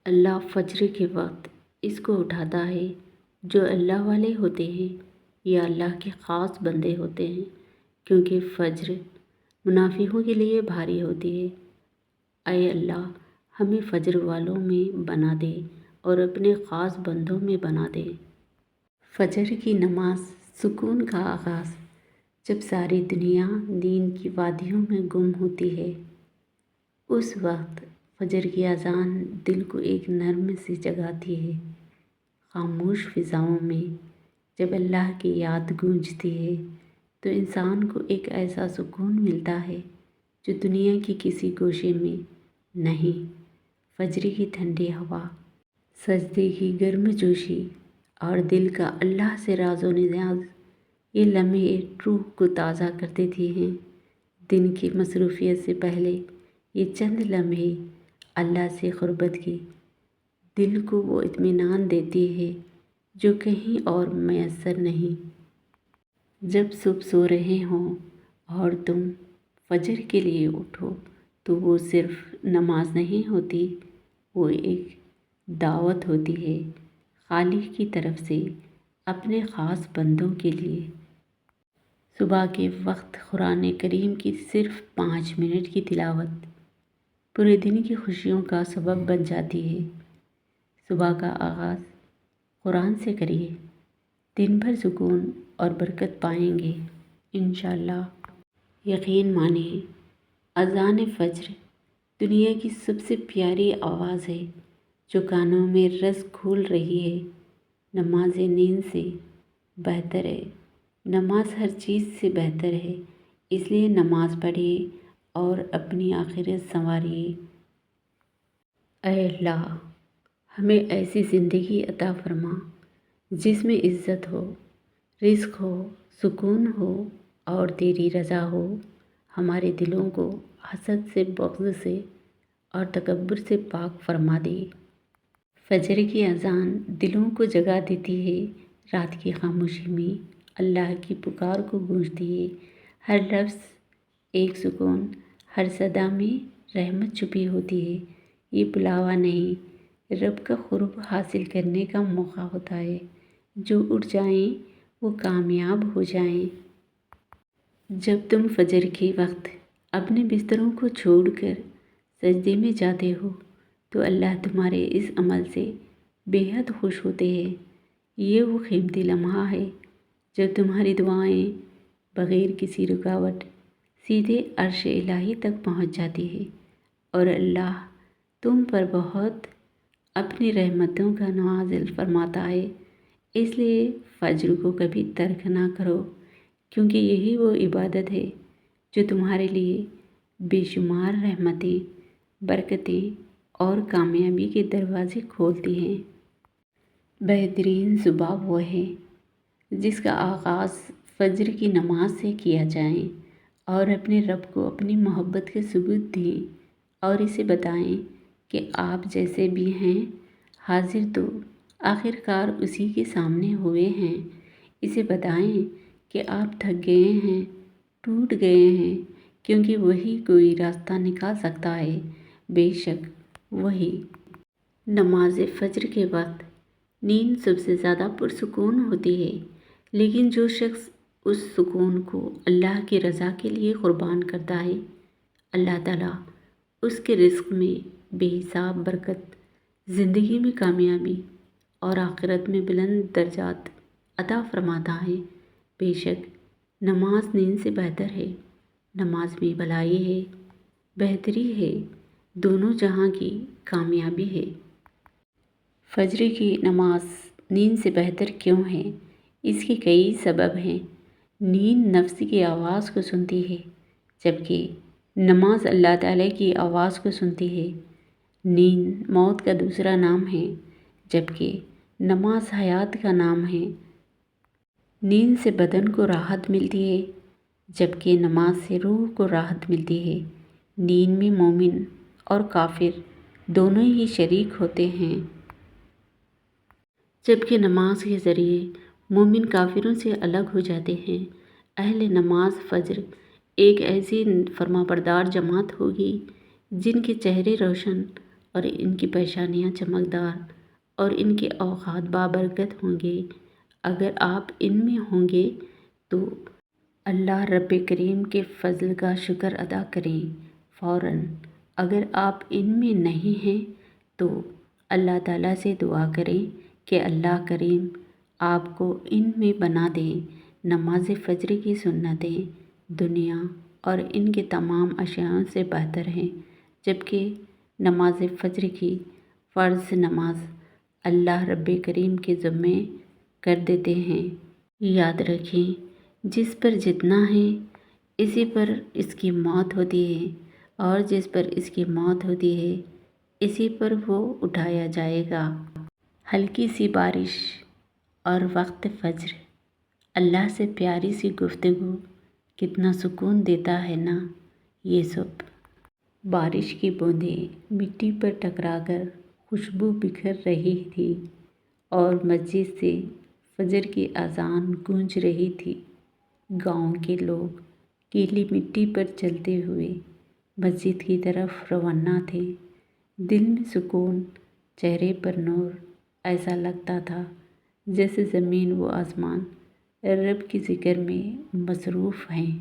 اللہ فجر کے وقت اس کو اٹھاتا ہے جو اللہ والے ہوتے ہیں یا اللہ کے خاص بندے ہوتے ہیں، کیونکہ فجر منافقوں کے لیے بھاری ہوتی ہے۔ اے اللہ، ہمیں فجر والوں میں بنا دے اور اپنے خاص بندوں میں بنا دے۔ فجر کی نماز سکون کا آغاز، جب ساری دنیا نیند کی وادیوں میں گم ہوتی ہے، اس وقت فجر کی اذان دل کو ایک نرم سی جگاتی ہے۔ خاموش فضاؤں میں جب اللہ کی یاد گونجتی ہے تو انسان کو ایک ایسا سکون ملتا ہے جو دنیا کی کسی گوشے میں نہیں۔ فجر کی ٹھنڈی ہوا، سجدے کی گرم جوشی اور دل کا اللہ سے راز و نیاز، یہ لمحے روح کو تازہ کر دیتی ہیں۔ دن کی مصروفیت سے پہلے یہ چند لمحے اللہ سے قربت کی دل کو وہ اطمینان دیتی ہے جو کہیں اور میسر نہیں۔ جب صبح سو رہے ہوں اور تم فجر کے لیے اٹھو تو وہ صرف نماز نہیں ہوتی، وہ ایک دعوت ہوتی ہے خالق کی طرف سے اپنے خاص بندوں کے لیے۔ صبح کے وقت قرآن کریم کی صرف 5 منٹ کی تلاوت پورے دن کی خوشیوں کا سبب بن جاتی ہے۔ صبح کا آغاز قرآن سے کریے، دن بھر سکون اور برکت پائیں گے انشاءاللہ۔ یقین مانیں، اذان فجر دنیا کی سب سے پیاری آواز ہے جو کانوں میں رس گھول رہی ہے۔ نماز نیند سے بہتر ہے، نماز ہر چیز سے بہتر ہے، اس لیے نماز پڑھیے اور اپنی آخرت سنواریے۔ اے اللہ، ہمیں ایسی زندگی عطا فرما جس میں عزت ہو، رزق ہو، سکون ہو اور تیری رضا ہو۔ ہمارے دلوں کو حسد سے، بغض سے اور تکبر سے پاک فرما دے۔ فجر کی اذان دلوں کو جگا دیتی ہے، رات کی خاموشی میں اللہ کی پکار کو گونجتی ہے۔ ہر لفظ ایک سکون، ہر صدا میں رحمت چھپی ہوتی ہے۔ یہ بلاوا نہیں، رب کا قرب حاصل کرنے کا موقع ہوتا ہے۔ جو اٹھ جائیں وہ کامیاب ہو جائیں۔ جب تم فجر کے وقت اپنے بستروں کو چھوڑ کر سجدے میں جاتے ہو تو اللہ تمہارے اس عمل سے بے حد خوش ہوتے ہیں۔ یہ وہ قیمتی لمحہ ہے جب تمہاری دعائیں بغیر کسی رکاوٹ سیدھے عرش الہی تک پہنچ جاتی ہے اور اللہ تم پر بہت اپنی رحمتوں کا نوازل فرماتا ہے۔ اس لیے فجر کو کبھی ترک نہ کرو، کیونکہ یہی وہ عبادت ہے جو تمہارے لیے بے شمار رحمتیں، برکتیں اور کامیابی کے دروازے کھولتی ہیں۔ بہترین صبح وہ ہے جس کا آغاز فجر کی نماز سے کیا جائے، اور اپنے رب کو اپنی محبت کے ثبوت دیں اور اسے بتائیں کہ آپ جیسے بھی ہیں حاضر تو آخر کار اسی کے سامنے ہوئے ہیں۔ اسے بتائیں کہ آپ تھک گئے ہیں، ٹوٹ گئے ہیں، کیونکہ وہی کوئی راستہ نکال سکتا ہے، بے شک وہی۔ نماز فجر کے وقت نیند سب سے زیادہ پرسکون ہوتی ہے، لیکن جو شخص اس سکون کو اللہ کی رضا کے لیے قربان کرتا ہے، اللہ تعالیٰ اس کے رزق میں بے حساب برکت، زندگی میں کامیابی اور آخرت میں بلند درجات عطا فرماتا ہے۔ بے شک نماز نیند سے بہتر ہے، نماز میں بھلائی ہے، بہتری ہے، دونوں جہاں کی کامیابی ہے۔ فجر کی نماز نیند سے بہتر کیوں ہے؟ اس کے کئی سبب ہیں۔ نیند نفس کی آواز کو سنتی ہے، جبکہ نماز اللہ تعالیٰ کی آواز کو سنتی ہے۔ نیند موت کا دوسرا نام ہے، جبکہ نماز حیات کا نام ہے۔ نیند سے بدن کو راحت ملتی ہے، جبکہ نماز سے روح کو راحت ملتی ہے۔ نیند میں مومن اور کافر دونوں ہی شریک ہوتے ہیں، جبکہ نماز کے ذریعے مومن کافروں سے الگ ہو جاتے ہیں۔ اہل نماز فجر ایک ایسی فرمانبردار جماعت ہوگی جن کے چہرے روشن اور ان کی پیشانیاں چمکدار اور ان کے اوقات بابرکت ہوں گے۔ اگر آپ ان میں ہوں گے تو اللہ رب کریم کے فضل کا شکر ادا کریں فوراً۔ اگر آپ ان میں نہیں ہیں تو اللہ تعالیٰ سے دعا کریں کہ اللہ کریم آپ کو ان میں بنا دیں۔ نماز فجر کی سنتیں دنیا اور ان کے تمام اشیاء سے بہتر ہیں، جبکہ نماز فجر کی فرض نماز اللہ رب کریم کے ذمے کر دیتے ہیں۔ یاد رکھیں، جس پر جتنا ہے اسی پر اس کی موت ہوتی ہے، اور جس پر اس کی موت ہوتی ہے اسی پر وہ اٹھایا جائے گا۔ ہلکی سی بارش اور وقت فجر، اللہ سے پیاری سی گفتگو کتنا سکون دیتا ہے نا یہ سب۔ بارش کی بوندیں مٹی پر ٹکرا کر خوشبو بکھر رہی تھی اور مسجد سے فجر کی اذان گونج رہی تھی۔ گاؤں کے لوگ گیلی مٹی پر چلتے ہوئے مسجد کی طرف روانہ تھے۔ دل میں سکون، چہرے پر نور، ایسا لگتا تھا جیسے زمین و آسمان رب کے ذکر میں مصروف ہیں۔